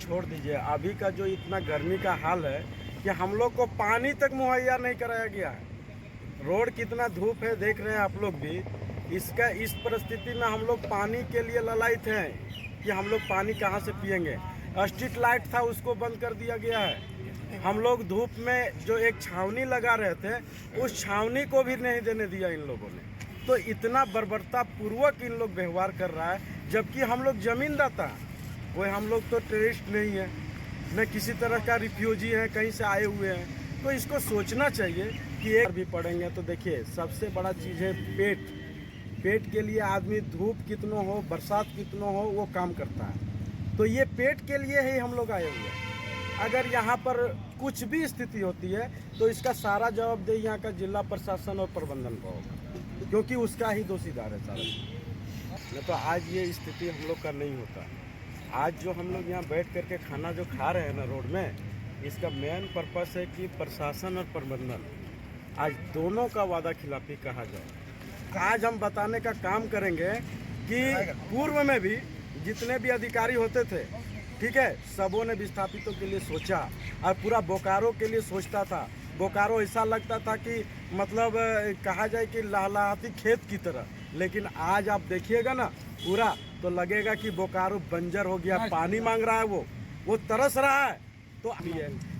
छोड़ दीजिए, अभी का जो इतना गर्मी का हाल है कि हम लोग को पानी तक मुहैया नहीं कराया गया है। रोड कितना धूप है देख रहे हैं आप लोग भी। इस परिस्थिति में हम लोग पानी के लिए ललायित हैं कि हम लोग पानी कहाँ से पिएंगे। स्ट्रीट लाइट था उसको बंद कर दिया गया है। हम लोग धूप में जो एक छावनी लगा रहे थे उस छावनी को भी नहीं देने दिया इन लोगों ने। तो इतना बर्बरता पूर्वक इन लोग व्यवहार कर रहा है, जबकि हम लोग जमींदाता हैं। कोई हम लोग तो टेररिस्ट नहीं है, न किसी तरह का रिफ्यूजी है, कहीं से आए हुए हैं। तो इसको सोचना चाहिए कि एक भी पढ़ेंगे तो देखिए सबसे बड़ा चीज़ है पेट के लिए आदमी धूप कितनों हो बरसात कितनों हो वो काम करता है। तो ये पेट के लिए ही हम लोग आए हुए हैं। अगर यहाँ पर कुछ भी स्थिति होती है तो इसका सारा जवाबदेही यहाँ का जिला प्रशासन और प्रबंधन का होगा, क्योंकि उसका ही दोषीदार है सारा। नहीं तो आज ये स्थिति हम लोग का नहीं होता। आज जो हम लोग यहाँ बैठ करके खाना जो खा रहे हैं ना रोड में, इसका मेन पर्पस है कि प्रशासन और प्रबंधन आज दोनों का वादा खिलाफी कहा जाए। आज हम बताने का काम करेंगे कि पूर्व में भी जितने भी अधिकारी होते थे, ठीक है, सबों ने विस्थापितों के लिए सोचा और पूरा बोकारो के लिए सोचता था। बोकारो ऐसा लगता था कि मतलब कहा जाए कि लहलहाती खेत की तरह, लेकिन आज आप देखिएगा ना पूरा तो लगेगा कि बोकारो बंजर हो गया, पानी मांग रहा है, वो तरस रहा है।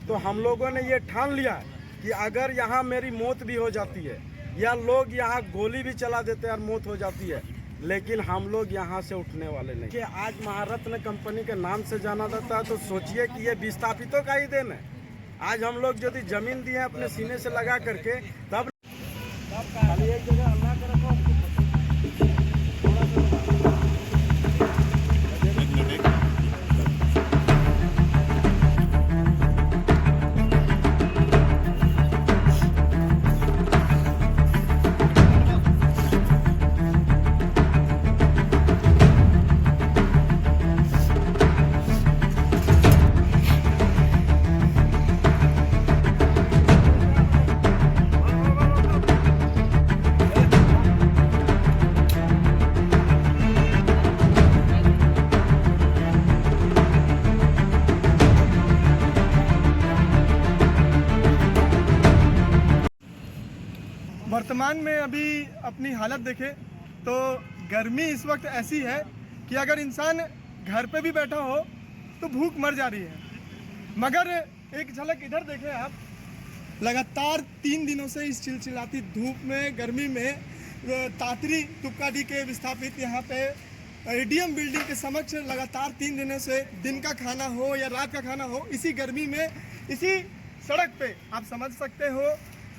तो हम लोगों ने ये ठान लिया कि अगर यहाँ मेरी मौत भी हो जाती है या लोग यहाँ गोली भी चला देते हैं और मौत हो जाती है, लेकिन हम लोग यहाँ से उठने वाले नहीं। कि आज महारत्न कंपनी के नाम से जाना जाता है, तो सोचिए कि ये विस्थापितों का ही देन है। आज हम लोग यदि जमीन दिए अपने सीने से लगा करके, तब खाली एक जगह अल्लाह का रखो। वर्तमान में अभी अपनी हालत देखें तो गर्मी इस वक्त ऐसी है कि अगर इंसान घर पे भी बैठा हो तो भूख मर जा रही है। मगर एक झलक इधर देखें आप, लगातार 3 दिनों से इस चिलचिलाती धूप में, गर्मी में तातरी तुपकाडी के विस्थापित यहाँ पे एडीएम बिल्डिंग के समक्ष लगातार 3 दिनों से दिन का खाना हो या रात का खाना हो, इसी गर्मी में इसी सड़क पे आप समझ सकते हो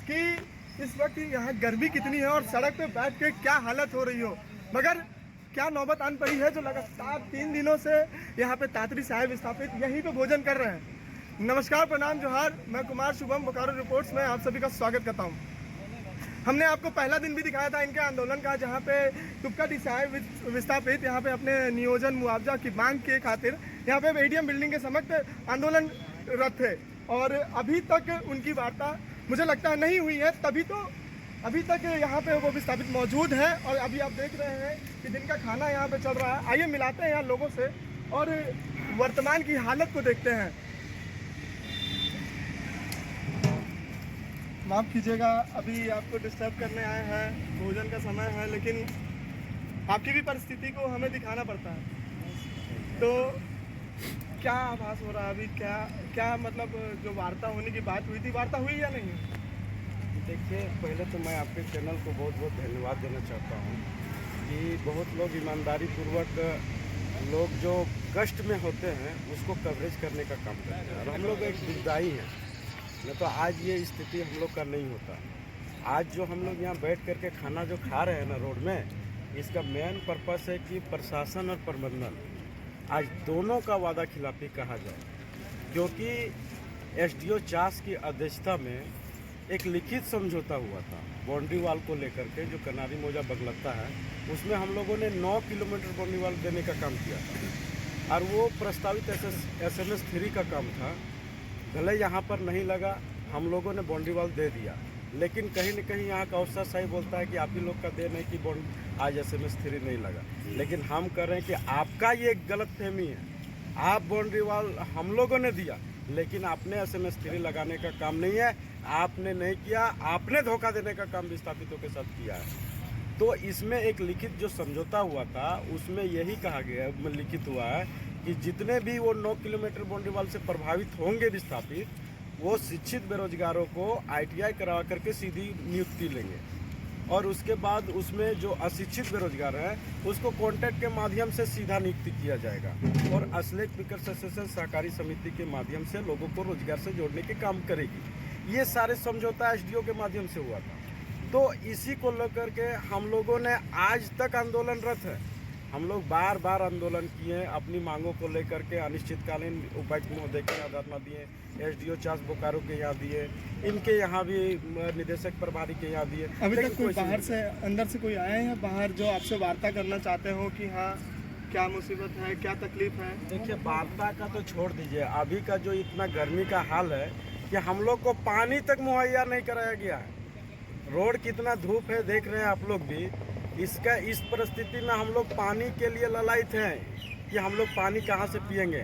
कि इस वक्त यहाँ गर्मी कितनी है और सड़क पे बैठ के क्या हालत हो रही हो। मगर क्या नौबत आन पड़ी है जो लगातार 3 दिनों से यहाँ पे तातरी साहब विस्थापित यहीं पे भोजन कर रहे हैं। नमस्कार, प्रणाम, जोहार। मैं कुमार शुभम, बोकारो रिपोर्ट्स में आप सभी का स्वागत करता हूँ। हमने आपको पहला दिन भी दिखाया था इनके आंदोलन का, जहाँ पे तुपकाडी साहब विस्थापित यहाँ पे अपने नियोजन मुआवजा की मांग के खातिर यहाँ पे एडीएम बिल्डिंग के समक्ष आंदोलनरत थे और अभी तक उनकी वार्ता मुझे लगता है नहीं हुई है, तभी तो अभी तक यहाँ पे वो विस्थापित मौजूद है। और अभी आप देख रहे हैं कि दिन का खाना यहाँ पे चल रहा है। आइए मिलाते हैं यहाँ लोगों से और वर्तमान की हालत को देखते हैं। माफ़ कीजिएगा, अभी आपको डिस्टर्ब करने आए हैं, भोजन का समय है, लेकिन आपकी भी परिस्थिति को हमें दिखाना पड़ता है। तो क्या आभास हो रहा है अभी, क्या मतलब जो वार्ता होने की बात हुई थी, वार्ता हुई या नहीं? देखिए, पहले तो मैं आपके चैनल को बहुत बहुत धन्यवाद देना चाहता हूँ कि बहुत लोग ईमानदारी पूर्वक लोग जो कष्ट में होते हैं उसको कवरेज करने का काम करते हैं, और हम लोग एक दुखदाई हैं। नहीं तो आज ये स्थिति हम लोग का नहीं होता। आज जो हम लोग यहाँ बैठ करके खाना जो खा रहे हैं ना रोड में, इसका मेन पर्पस है कि प्रशासन और प्रबंधन आज दोनों का वादा खिलाफी कहा जाए, क्योंकि एसडीओ चास की अध्यक्षता में एक लिखित समझौता हुआ था बाउंड्री वाल को लेकर के, जो कनारी मौजा बगलत्ता है, उसमें हम लोगों ने 9 किलोमीटर बाउंड्री वाल देने का काम किया था और वो प्रस्तावित SMS 3 का काम था। भले यहाँ पर नहीं लगा, हम लोगों ने बाउंड्री वाल दे दिया, लेकिन कहीं न कहीं यहाँ का अफसर साहब बोलता है कि आप ही लोग का देन है कि आज SMS 3 नहीं लगा। लेकिन हम कह रहे हैं कि आपका ये गलत फहमी है, आप बाउंड्री वॉल हम लोगों ने दिया, लेकिन आपने एसएमएस 3 लगाने का काम नहीं है, आपने नहीं किया, आपने धोखा देने का काम विस्थापितों के साथ किया है। तो इसमें एक लिखित जो समझौता हुआ था उसमें यही कहा गया लिखित हुआ है कि जितने भी वो 9 किलोमीटर बाउंड्री वॉल से प्रभावित होंगे विस्थापित, वो शिक्षित बेरोजगारों को ITI करवा करके सीधी नियुक्ति लेंगे, और उसके बाद उसमें जो अशिक्षित बेरोजगार हैं उसको कॉन्ट्रैक्ट के माध्यम से सीधा नियुक्ति किया जाएगा, और असलेक पिकर्स एसोसिएशन सहकारी समिति के माध्यम से लोगों को रोजगार से जोड़ने के काम करेगी। ये सारे समझौता SDO के माध्यम से हुआ था। तो इसी को लेकर के हम लोगों ने आज तक आंदोलनरत है। हम लोग बार बार आंदोलन किए, अपनी मांगों को लेकर के अनिश्चितकालीन उपायुक्त महोदय के यहाँ धरना दिए, SDO चास बोकारो के यहाँ दिए, इनके यहाँ भी निदेशक प्रभारी के यहाँ दिए। अभी तक कोई बाहर से अंदर से कोई आया है बाहर जो आपसे वार्ता करना चाहते हो कि हाँ क्या मुसीबत है, क्या तकलीफ है? देखिए, वार्ता का तो छोड़ दीजिए, अभी का जो इतना गर्मी का हाल है कि हम लोग को पानी तक मुहैया नहीं कराया गया है। रोड कितना धूप है देख रहे हैं आप लोग भी। इस परिस्थिति में हम लोग पानी के लिए ललायित हैं कि हम लोग पानी कहाँ से पिएंगे।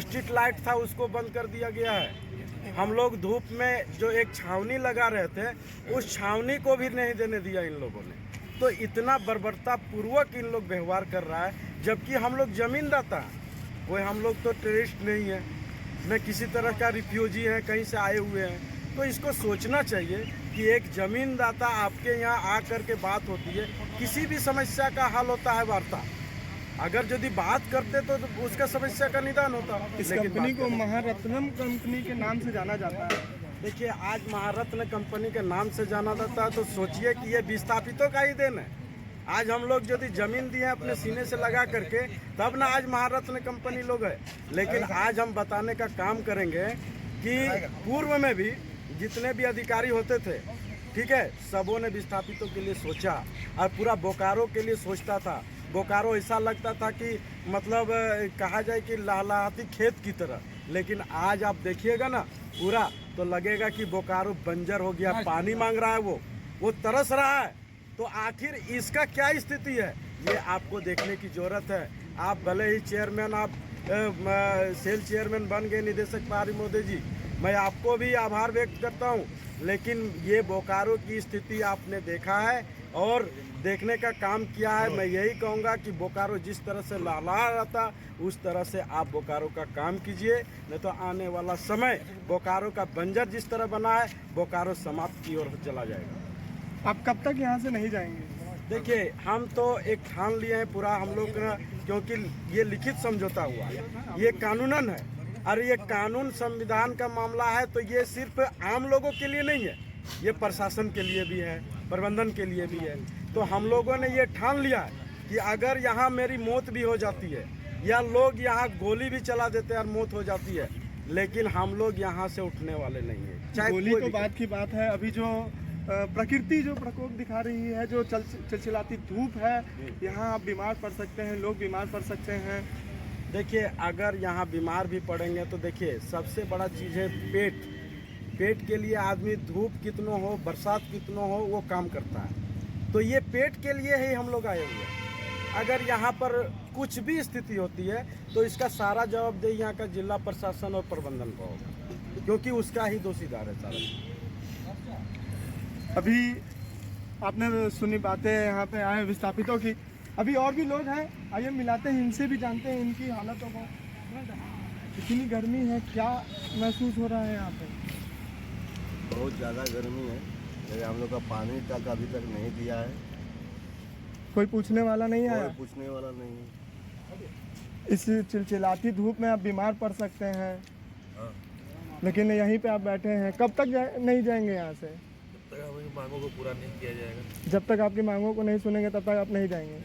स्ट्रीट लाइट था, उसको बंद कर दिया गया है। हम लोग धूप में जो एक छावनी लगा रहे थे, उस छावनी को भी नहीं देने दिया इन लोगों ने। तो इतना बर्बरता पूर्वक इन लोग व्यवहार कर रहा है, जबकि हम लोग जमीनदाता हैं। कोई हम लोग तो टेररिस्ट नहीं है, न किसी तरह का रिफ्यूजी है, कहीं से आए हुए हैं। तो इसको सोचना चाहिए कि एक जमीनदाता आपके यहाँ आकर के बात होती है, किसी भी समस्या का हल होता है वार्ता। अगर यदि बात करते तो उसका समस्या का निदान होता। इस कंपनी को महारत्नम कंपनी के नाम से जाना जाता है। देखिए, आज महारत्न कंपनी के नाम से जाना जाता है, तो सोचिए कि ये विस्थापितों का ही देन है। आज हम लोग यदि जमीन दिए अपने सीने से लगा करके, तब ना आज महारत्न कंपनी लोग है। लेकिन आज हम बताने का काम करेंगे कि पूर्व में भी जितने भी अधिकारी होते थे, ठीक है, सबों ने विस्थापितों के लिए सोचा, और पूरा बोकारो के लिए सोचता था। बोकारो ऐसा लगता था कि मतलब कहा जाए कि लहलहाती खेत की तरह। लेकिन आज आप देखिएगा ना पूरा, तो लगेगा कि बोकारो बंजर हो गया, पानी मांग रहा है, वो तरस रहा है। तो आखिर इसका क्या स्थिति है, ये आपको देखने की जरूरत है। आप भले ही चेयरमैन, आप सेल चेयरमैन बन गए निदेशक प्रभारी महोदय जी, मैं आपको भी आभार व्यक्त करता हूं, लेकिन ये बोकारो की स्थिति आपने देखा है और देखने का काम किया है। मैं यही कहूँगा कि बोकारो जिस तरह से लहलहा रहा था, उस तरह से आप बोकारो का काम कीजिए, नहीं तो आने वाला समय बोकारो का बंजर जिस तरह बना है, बोकारो समाप्त की ओर चला जाएगा। आप कब तक यहाँ से नहीं जाएंगे? देखिए, हम तो एक ठान लिए हैं पूरा हम लोग, क्योंकि ये लिखित समझौता हुआ, ये कानूनन है, और ये कानून संविधान का मामला है। तो ये सिर्फ आम लोगों के लिए नहीं है, ये प्रशासन के लिए भी है, प्रबंधन के लिए भी है। तो हम लोगों ने ये ठान लिया है कि अगर यहाँ मेरी मौत भी हो जाती है, या लोग यहाँ गोली भी चला देते हैं और मौत हो जाती है, लेकिन हम लोग यहाँ से उठने वाले नहीं है। चाहे गोली तो बात की बात है, अभी जो प्रकृति जो प्रकोप दिखा रही है, जो चिलचिलाती धूप है, यहाँ आप बीमार पड़ सकते हैं, लोग बीमार पड़ सकते हैं। देखिए, अगर यहाँ बीमार भी पड़ेंगे तो देखिए, सबसे बड़ा चीज़ है पेट। पेट के लिए आदमी धूप कितनों हो, बरसात कितनों हो, वो काम करता है। तो ये पेट के लिए ही हम लोग आए हुए हैं। अगर यहाँ पर कुछ भी स्थिति होती है तो इसका सारा जवाबदेही यहाँ का जिला प्रशासन और प्रबंधन का होगा, क्योंकि उसका ही दोषीदार है सारा। अभी आपने सुनी बातें यहाँ पे आए विस्थापितों की, अभी और भी लोग हैं, आइए मिलाते हैं इनसे भी, जानते हैं इनकी हालतों को। इतनी गर्मी है, क्या महसूस हो रहा है यहाँ पे? बहुत ज़्यादा गर्मी है, लेकिन हम लोग का पानी तक अभी तक नहीं दिया है। कोई पूछने वाला नहीं आया? कोई पूछने वाला नहीं है। इस चिलचिलाती धूप में आप बीमार पड़ सकते हैं, हाँ। लेकिन यहीं पे आप बैठे हैं। कब तक नहीं जाएंगे यहाँ से? जब तक हमारी मांगों को पूरा नहीं किया जाएगा। जब तक आपकी मांगों को नहीं सुनेंगे तब तक आप नहीं जाएंगे।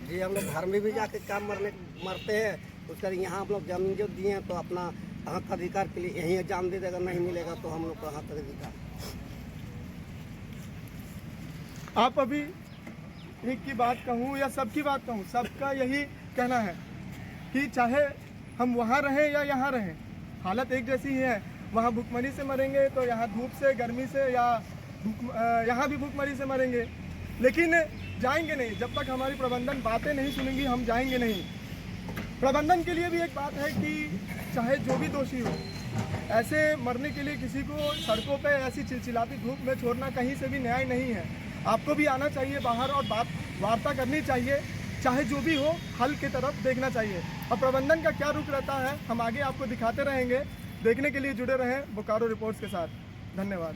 जी, हम लोग घर में भी जाके काम मरते हैं, उसका यहाँ हम लोग जमीन जो दिए हैं तो अपना हक अधिकार के लिए यहीं एग्जाम दे देगा, नहीं मिलेगा तो हम लोग का हक अधिकार। आप अभी एक की बात कहूँ या सबकी बात कहूँ, सबका यही कहना है कि चाहे हम वहाँ रहें या यहाँ रहें, हालत एक जैसी ही है। वहाँ भूखमरी से मरेंगे तो यहाँ धूप से, गर्मी से, या यहाँ भी भूखमरी से मरेंगे, लेकिन जाएंगे नहीं। जब तक हमारी प्रबंधन बातें नहीं सुनेंगी, हम जाएंगे नहीं। प्रबंधन के लिए भी एक बात है कि चाहे जो भी दोषी हो, ऐसे मरने के लिए किसी को सड़कों पे ऐसी चिलचिलाती धूप में छोड़ना कहीं से भी न्याय नहीं है। आपको भी आना चाहिए बाहर और वार्ता करनी चाहिए, चाहे जो भी हो हल की तरफ देखना चाहिए। और प्रबंधन का क्या रुख रहता है हम आगे आपको दिखाते रहेंगे। देखने के लिए जुड़े रहें बोकारो रिपोर्ट्स के साथ। धन्यवाद।